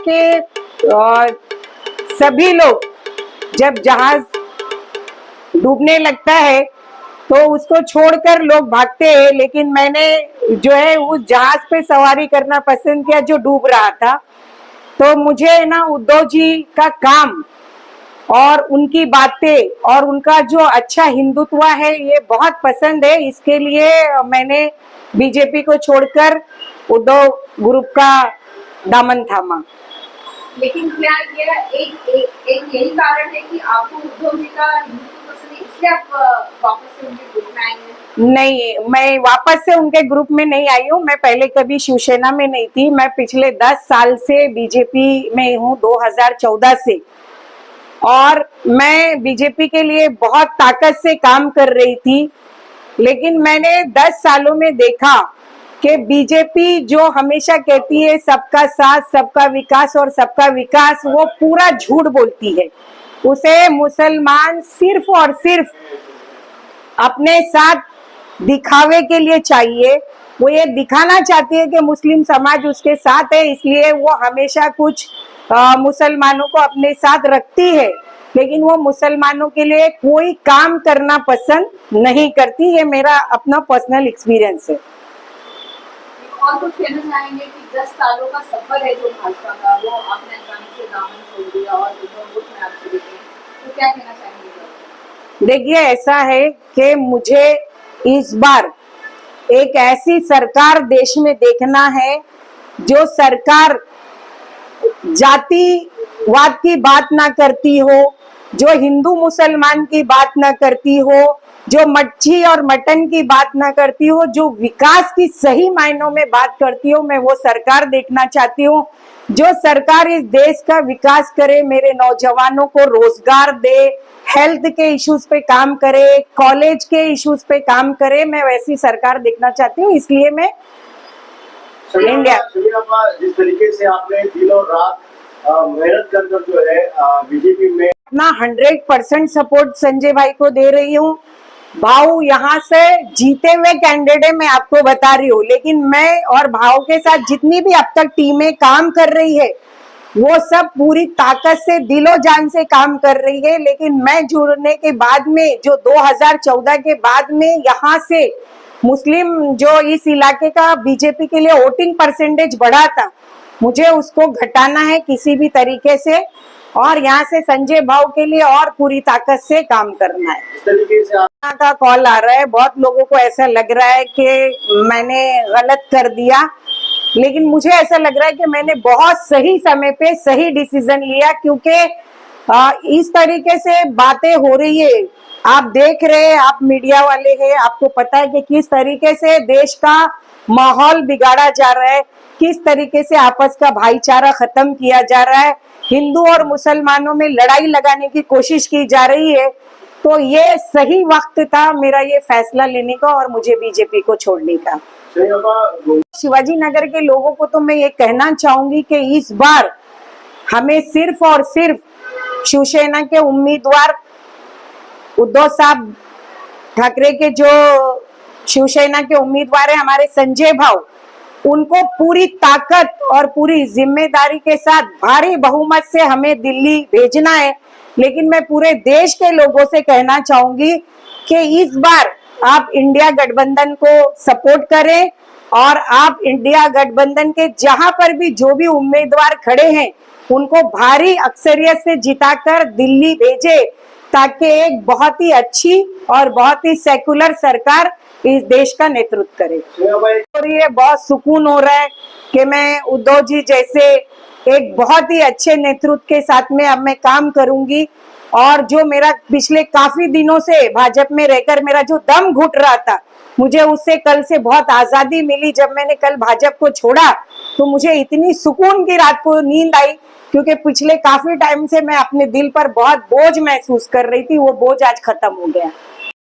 कि सभी लोग जब जहाज डूबने लगता है तो उसको छोड़कर लोग भागते हैं, लेकिन मैंने जो है उस जहाज पे सवारी करना पसंद किया जो डूब रहा था। तो मुझे ना उद्धव जी का काम और उनकी बातें और उनका जो अच्छा हिंदुत्व है ये बहुत पसंद है। इसके लिए मैंने बीजेपी को छोड़कर उद्धव ग्रुप का दामन थामा। लेकिन क्या ये एक यही कारण है कि आपको उद्धव जी का हिंदुत्व पसंद है, इसलिए आप वापस से उनके ग्रुप में आई हैं? नहीं, मैं वापस से उनके ग्रुप में नहीं आई हूँ। मैं पहले कभी शिवसेना में नहीं थी। मैं पिछले 10 साल से बीजेपी में हूँ, 2014 से, और मैं बीजेपी के लिए बहुत ताकत से काम कर रही थी। लेकिन मैंने 10 सालों में देखा कि बीजेपी जो हमेशा कहती है सबका साथ, सबका विकास और सबका विकास, वो पूरा झूठ बोलती है। उसे मुसलमान सिर्फ और सिर्फ अपने साथ दिखावे के लिए चाहिए। वो ये दिखाना चाहती है कि मुस्लिम समाज उसके साथ है, इसलिए वो हमेशा कुछ मुसलमानों को अपने साथ रखती है, लेकिन वो मुसलमानों के लिए कोई काम करना पसंद नहीं करती। ये मेरा अपना पर्सनल एक्सपीरियंस है। और कुछ कहना चाहेंगे कि 10 सालों का सफर है जो भाजपा का, वो आपने अचानक से दामन छोड़ दिया और उद्धव ग्रुप में आप चले गए, तो क्या कहना चाहेंगे? देखिए, ऐसा है कि मुझे इस बार एक ऐसी सरकार देश में देखना है जो सरकार जातिवाद की बात ना करती हो, जो हिंदू मुसलमान की बात ना करती हो, जो मच्छी और मटन की बात ना करती हो, जो विकास की सही मायनों में बात करती हो। मैं वो सरकार देखना चाहती हूँ जो सरकार इस देश का विकास करे, मेरे नौजवानों को रोजगार दे, हेल्थ के इश्यूज पे काम करे, कॉलेज के इश्यूज पे काम करे। मैं वैसी सरकार देखना चाहती हूँ, इसलिए मैं इंडिया। जिस तरीके से आपने दिन और रात मेहनत कर जो है बीजेपी में अपना 100% सपोर्ट संजय भाई को दे रही हूँ। भाऊ यहाँ से जीते हुए कैंडिडेट है, मैं आपको बता रही हूँ, लेकिन मैं और भाव के साथ जितनी भी अब तक टीमें काम कर रही है वो सब पूरी ताकत से दिलो जान से काम कर रही है। लेकिन मैं जुड़ने के बाद में, जो 2014 के बाद में यहाँ से मुस्लिम जो इस इलाके का बीजेपी के लिए वोटिंग परसेंटेज बढ़ा था, मुझे उसको घटाना है किसी भी तरीके से, और यहाँ से संजय भाव के लिए और पूरी ताकत से काम करना है। इस तरीके से का कॉल आ रहा है, बहुत लोगों को ऐसा लग रहा है कि मैंने गलत कर दिया, लेकिन मुझे ऐसा लग रहा है कि मैंने बहुत सही समय पे सही डिसीजन लिया, क्योंकि इस तरीके से बातें हो रही है, आप देख रहे हैं, आप मीडिया वाले हैं, आपको पता है कि किस तरीके से देश का माहौल बिगाड़ा जा रहा है, किस तरीके से आपस का भाईचारा खत्म किया जा रहा है, हिंदू और मुसलमानों में लड़ाई लगाने की कोशिश की जा रही है। तो ये सही वक्त था मेरा ये फैसला लेने का और मुझे बीजेपी को छोड़ने का। शिवाजी नगर के लोगों को तो मैं ये कहना चाहूंगी कि इस बार हमें सिर्फ और सिर्फ शिवसेना के उम्मीदवार उद्धव साहब ठाकरे के जो शिवसेना के उम्मीदवार है हमारे संजय भाव, उनको पूरी ताकत और पूरी जिम्मेदारी के साथ भारी बहुमत से हमें दिल्ली भेजना है। लेकिन मैं पूरे देश के लोगों से कहना चाहूंगी कि इस बार आप इंडिया गठबंधन को सपोर्ट करें और आप इंडिया गठबंधन के जहां पर भी जो भी उम्मीदवार खड़े हैं उनको भारी अक्सरियत से जिताकर दिल्ली भेजे, ताकि एक बहुत ही अच्छी और बहुत ही सेकुलर सरकार इस देश का नेतृत्व करे। और ये बहुत सुकून हो रहा है कि मैं उद्धव जी जैसे एक बहुत ही अच्छे नेतृत्व के साथ में अब मैं काम करूंगी, और जो मेरा पिछले काफी दिनों से भाजपा में रहकर मेरा जो दम घुट रहा था, मुझे उससे कल से बहुत आजादी मिली। जब मैंने कल भाजपा को छोड़ा तो मुझे इतनी सुकून की रात को नींद आई, क्योंकि पिछले काफी टाइम से मैं अपने दिल पर बहुत बोझ महसूस कर रही थी, वो बोझ आज खत्म हो गया।